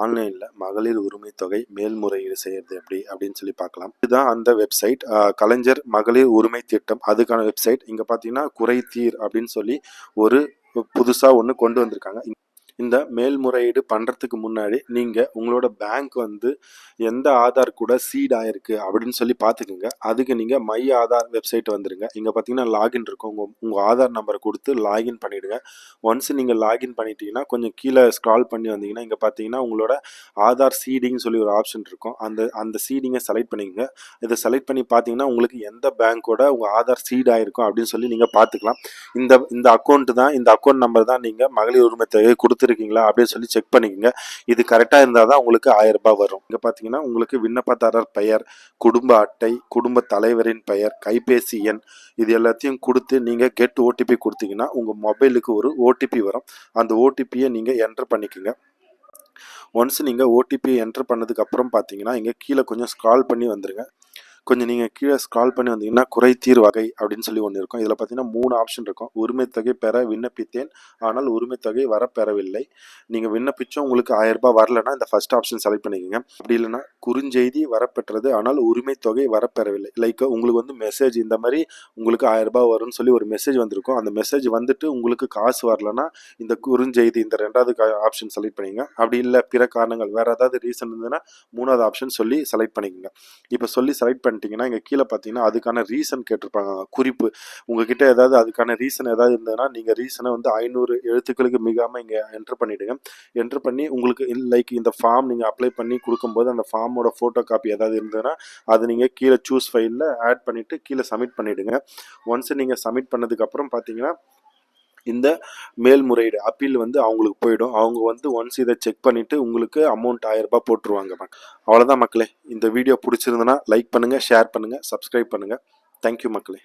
ஆன்லைனில் மகளிர் உரிமை தொகை மேல்முறையீடு செய்கிறது எப்படி அப்படின்னு சொல்லி பார்க்கலாம். இதுதான் அந்த வெப்சைட், கலைஞர் மகளிர் உரிமை திட்டம், அதுக்கான வெப்சைட். இங்கே பார்த்தீங்கன்னா குறைதீர் அப்படின்னு சொல்லி ஒரு புதுசாக ஒன்று கொண்டு வந்திருக்காங்க. இந்த மேல்முறையீடு பண்ணுறதுக்கு முன்னாடி நீங்கள் உங்களோட பேங்க் வந்து எந்த ஆதார் கூட சீட் ஆகிருக்கு அப்படின்னு சொல்லி பார்த்துக்குங்க. அதுக்கு நீங்கள் மை ஆதார் வெப்சைட் வந்துடுங்க. இங்கே பார்த்தீங்கன்னா லாகின் இருக்கும். உங்கள் ஆதார் நம்பரை கொடுத்து லாகின் பண்ணிவிடுங்க. ஒன்ஸ் நீங்கள் லாகின் பண்ணிட்டீங்கன்னா கொஞ்சம் கீழே ஸ்க்ரால் பண்ணி வந்தீங்கன்னா இங்கே பார்த்தீங்கன்னா உங்களோட ஆதார் சீடிங்னு சொல்லி ஒரு ஆப்ஷன் இருக்கும். அந்த சீடிங்கை செலக்ட் பண்ணிக்கங்க. இதை செலக்ட் பண்ணி பார்த்தீங்கன்னா உங்களுக்கு எந்த பேங்க்கோட உங்கள் ஆதார் சீட் ஆகிருக்கும் அப்படின்னு சொல்லி நீங்கள் பார்த்துக்கலாம். இந்த அக்கௌண்ட் தான், இந்த அக்கௌண்ட் நம்பர் தான் நீங்கள் மகளிர் உரிமை தொகை கொடுத்துருக்கீங்களா அப்படின்னு சொல்லி செக் பண்ணிக்கோங்க. இது கரெக்டாக இருந்தால் தான் உங்களுக்கு 1000 ரூபாய் வரும். இங்கே பார்த்தீங்கன்னா உங்களுக்கு விண்ணப்பதாரர் பெயர், குடும்ப அட்டை, குடும்ப தலைவரின் பெயர், கைபேசி எண், இது எல்லாத்தையும் கொடுத்து நீங்கள் கெட் ஓடிபி கொடுத்தீங்கன்னா உங்கள் மொபைலுக்கு ஒரு ஓடிபி வரும். அந்த ஓடிபியை நீங்கள் என்டர் பண்ணிக்கோங்க. ஒன்ஸ் நீங்கள் ஓடிபி என்டர் பண்ணதுக்கு அப்புறம் பார்த்தீங்கன்னா இங்கே கீழே கொஞ்சம் ஸ்க்ரால் பண்ணி வந்துருங்க. கொஞ்சம் நீங்கள் கீழே ஸ்க்ரால் பண்ணி வந்தீங்கன்னா குறைதீர் வகை அப்படின்னு சொல்லி ஒன்று இருக்கும். இதில் பார்த்தீங்கன்னா 3 ஆப்ஷன் இருக்கும். உரிமை தொகை பெற விண்ணப்பித்தேன், ஆனால் உரிமை தொகை வரப்பெறவில்லை. நீங்கள் விண்ணப்பிச்சோம் உங்களுக்கு 1000 ரூபாய் வரலன்னா இந்த ஃபர்ஸ்ட் ஆப்ஷன் செலக்ட் பண்ணிக்கோங்க. அப்படி இல்லைன்னா குறுஞ்செய்தி வரப்பெற்றது ஆனால் உரிமை தொகை வரப்பெறவில்லை. லைக் உங்களுக்கு வந்து மெசேஜ் இந்த மாதிரி உங்களுக்கு 1000 ரூபாய் வரும்னு சொல்லி ஒரு மெசேஜ் வந்திருக்கும். அந்த மெசேஜ் வந்துட்டு உங்களுக்கு காசு வரலன்னா இந்த குறுஞ்செய்தி இந்த 2வது ஆப்ஷன் செலக்ட் பண்ணிக்கோங்க. அப்படி இல்லை பிற காரணங்கள் வேறு ஏதாவது ரீசன் இருந்ததுன்னா 3வது ஆப்ஷன் சொல்லி செலக்ட் பண்ணிக்கோங்க. இப்போ சொல்லி செலக்ட் பண்ணிட்டீங்கன்னா இங்கே கீழே பார்த்தீங்கன்னா அதுக்கான ரீசன் கேட்டிருப்பாங்க, குறிப்பு. உங்ககிட்ட ஏதாவது அதுக்கான ரீசன் ஏதாவது இருந்ததுன்னா நீங்கள் ரீசனை வந்து 500 எழுத்துக்களுக்கு மிகாமல் இங்கே என்டர் பண்ணிவிடுங்க. என்டர் பண்ணி உங்களுக்கு லைக் இந்த ஃபார்ம் நீங்கள் அப்ளை பண்ணி கொடுக்கும்போது அந்த ஃபார்மோட ஃபோட்டோ காப்பி ஏதாவது இருந்ததுன்னா அது நீங்கள் கீழே சூஸ் ஃபைலில் ஆட் பண்ணிவிட்டு கீழே சப்மிட் பண்ணிவிடுங்க. ஒன்ஸ் நீங்கள் சப்மிட் பண்ணதுக்கப்புறம் பார்த்தீங்கன்னா இந்த மேல்முறையீடு அப்பீல் வந்து அவங்களுக்கு போயிடும். அவங்க வந்து ஒன்ஸ் இதை செக் பண்ணிவிட்டு உங்களுக்கு அமௌண்ட் 1000 ரூபாய் போட்டுருவாங்க. அவ்வளோதான் மக்களே. இந்த வீடியோ பிடிச்சிருந்ததுன்னா லைக் பண்ணுங்கள், ஷேர் பண்ணுங்கள், சப்ஸ்கிரைப் பண்ணுங்கள். தேங்க்யூ மக்களே.